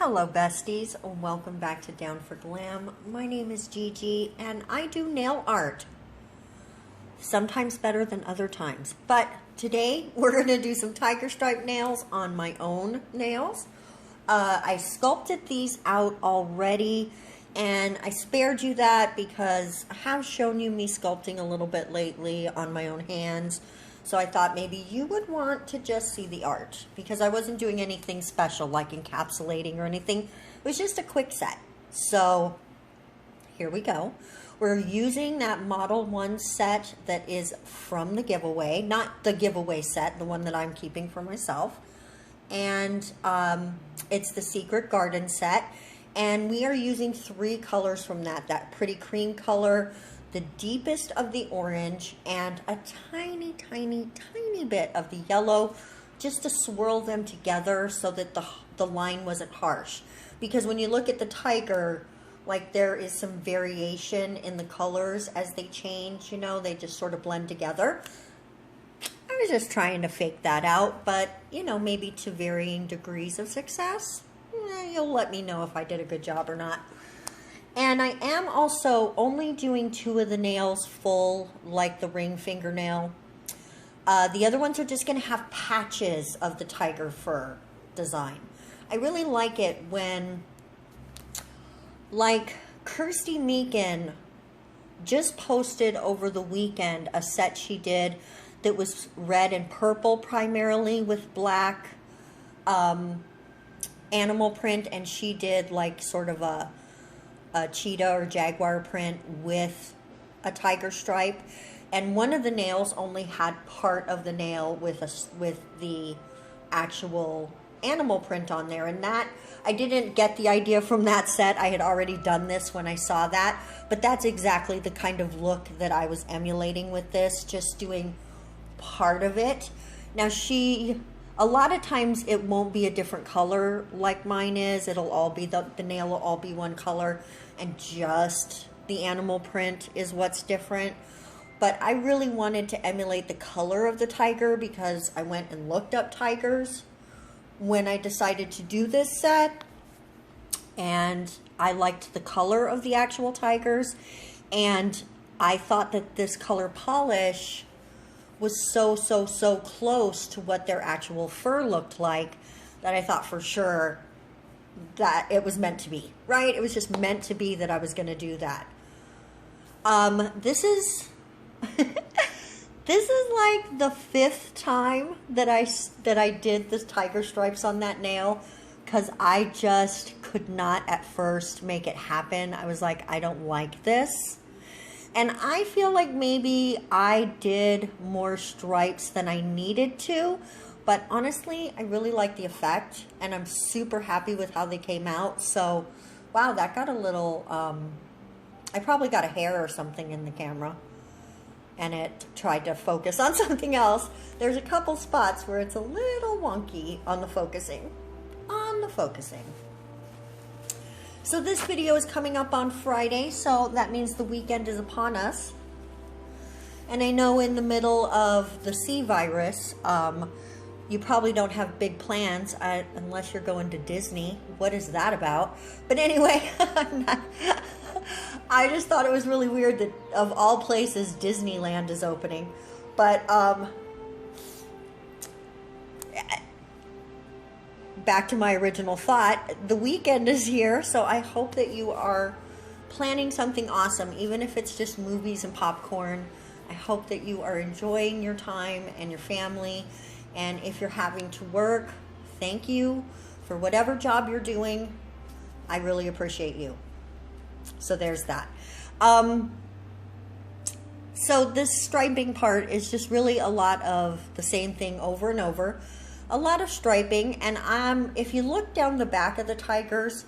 Hello besties, welcome back to Down for Glam. My name is Gigi and I do nail art. Sometimes better than other times. But today we're going to do some tiger stripe nails on my own nails. I sculpted these out already and I spared you that because I have shown you me sculpting a little bit lately on my own hands. So I thought maybe you would want to just see the art because I wasn't doing anything special like encapsulating or anything. It was just a quick set. So here we go. We're using that Model 1 set that is from the giveaway, not the giveaway set, the one that I'm keeping for myself. And it's the Secret Garden set. And we are using 3 colors from that pretty cream color, the deepest of the orange, and a tiny, tiny, tiny bit of the yellow, just to swirl them together so that the line wasn't harsh. Because when you look at the tiger, like there is some variation in the colors as they change, you know, they just sort of blend together. I was just trying to fake that out, but, you know, maybe to varying degrees of success. You'll let me know if I did a good job or not. And I am also only doing 2 of the nails full, like the ring fingernail. The other ones are just going to have patches of the tiger fur design. I really like it when, like, Kirsty Meakin just posted over the weekend a set she did that was red and purple primarily with black animal print, and she did like sort of a cheetah or jaguar print with a tiger stripe, and one of the nails only had part of the nail with the actual animal print on there, and that I didn't get the idea from that set. I had already done this when I saw that, but that's exactly the kind of look that I was emulating with this, just doing part of it. Now a lot of times it won't be a different color like mine is. It'll all be, the nail will all be one color, and just the animal print is what's different. But I really wanted to emulate the color of the tiger because I went and looked up tigers when I decided to do this set, and I liked the color of the actual tigers, and I thought that this color polish was so close to what their actual fur looked like that I thought for sure that it was meant to be, right? It was just meant to be that I was going to do that. This is this is like the 5th time that I did the tiger stripes on that nail, because I just could not at first make it happen. I was like, I don't like this. And I feel like maybe I did more stripes than I needed to, but honestly, I really like the effect, and I'm super happy with how they came out. So, wow, that got a little, I probably got a hair or something in the camera, and it tried to focus on something else. There's a couple spots where it's a little wonky on the focusing. So this video is coming up on Friday, so that means the weekend is upon us. And I know in the middle of the C virus, you probably don't have big plans unless you're going to Disney. What is that about? But anyway, I just thought it was really weird that of all places, Disneyland is opening. But back to my original thought, the weekend is here, so I hope that you are planning something awesome, even if it's just movies and popcorn. I hope that you are enjoying your time and your family, and if you're having to work, thank you for whatever job you're doing. I really appreciate you. So there's that. So this striping part is just really a lot of the same thing over and over. A lot of striping, and if you look down the back of the tigers,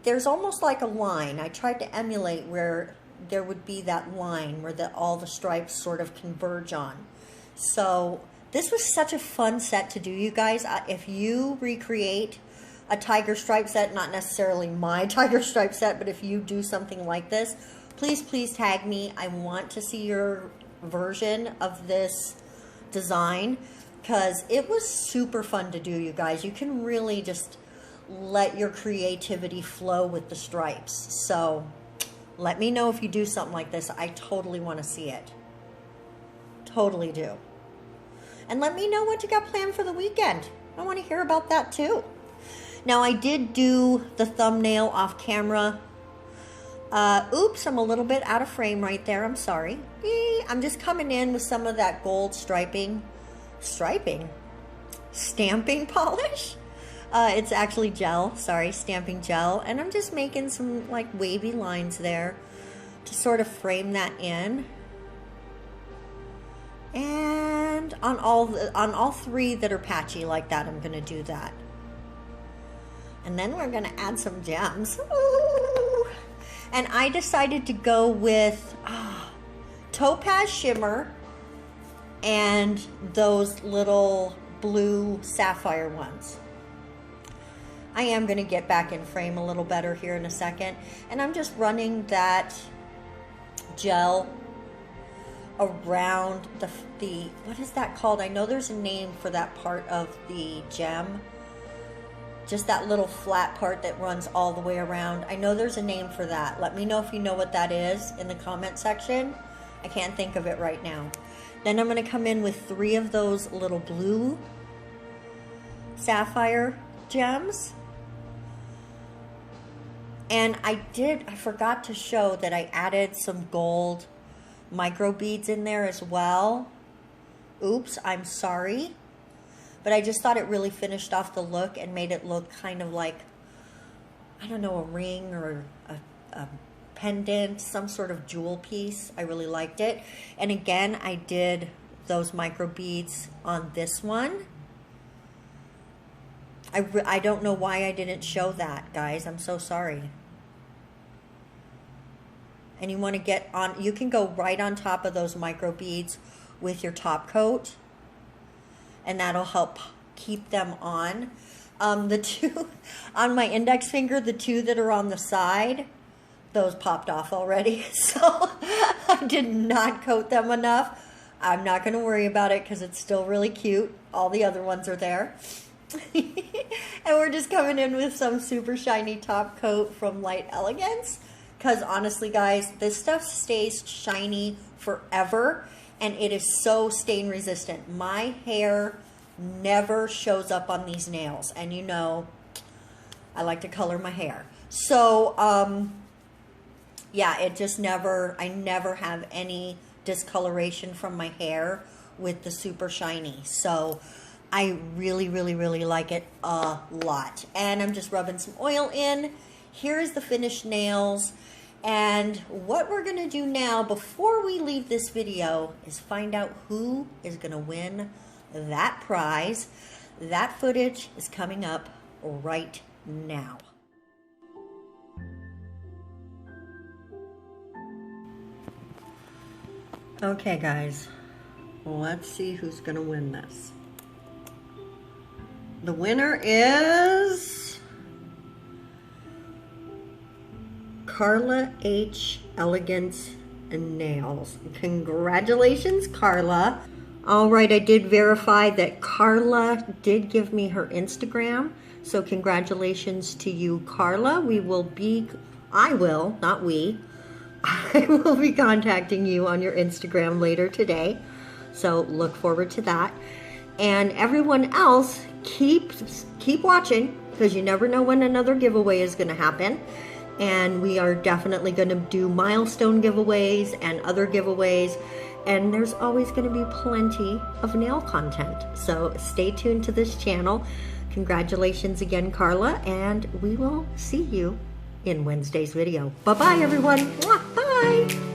there's almost like a line. I tried to emulate where there would be that line where all the stripes sort of converge on. So this was such a fun set to do, you guys. If you recreate a tiger stripe set, not necessarily my tiger stripe set, but if you do something like this, please tag me. I want to see your version of this design, because it was super fun to do, you guys. You can really just let your creativity flow with the stripes. So let me know if you do something like this. I totally want to see it. Totally do. And let me know what you got planned for the weekend. I want to hear about that too. Now, I did do the thumbnail off camera. Oops, I'm a little bit out of frame right there. I'm sorry. I'm just coming in with some of that gold stamping polish. It's actually gel, sorry, stamping gel. And I'm just making some like wavy lines there to sort of frame that in. And on all three that are patchy like that, I'm gonna do that. And then we're gonna add some gems. Ooh. And I decided to go with Topaz Shimmer and those little blue sapphire ones. I am gonna get back in frame a little better here in a second. And I'm just running that gel around the what is that called? I know there's a name for that part of the gem. Just that little flat part that runs all the way around. I know there's a name for that. Let me know if you know what that is in the comment section. I can't think of it right now. Then I'm going to come in with 3 of those little blue sapphire gems. And I forgot to show that I added some gold micro beads in there as well. Oops, I'm sorry. But I just thought it really finished off the look and made it look kind of like, I don't know, a ring or a pendant, some sort of jewel piece. I really liked it. And again, I did those micro beads on this one. I don't know why I didn't show that, guys. I'm so sorry. And you want to get on, you can go right on top of those micro beads with your top coat. And that'll help keep them on. The 2 on my index finger, the 2 that are on the side, those popped off already. So I did not coat them enough. I'm not going to worry about it because it's still really cute. All the other ones are there. And we're just coming in with some super shiny top coat from Light Elegance. Because honestly, guys, this stuff stays shiny forever. And it is so stain resistant. My hair never shows up on these nails. And you know, I like to color my hair. So, yeah, it just I never have any discoloration from my hair with the super shiny. So, I really, really, really like it a lot. And I'm just rubbing some oil in. Here's the finished nails. And what we're going to do now before we leave this video is find out who is going to win that prize. That footage is coming up right now. Okay, guys, let's see who's going to win this. The winner is Carla H. Elegance and Nails. Congratulations, Carla. All right, I did verify that Carla did give me her Instagram. So congratulations to you, Carla. I will be contacting you on your Instagram later today. So look forward to that. And everyone else, keep watching because you never know when another giveaway is going to happen. And we are definitely going to do milestone giveaways and other giveaways. And there's always going to be plenty of nail content. So stay tuned to this channel. Congratulations again, Carla. And we will see you in Wednesday's video. Bye-bye, everyone. Bye.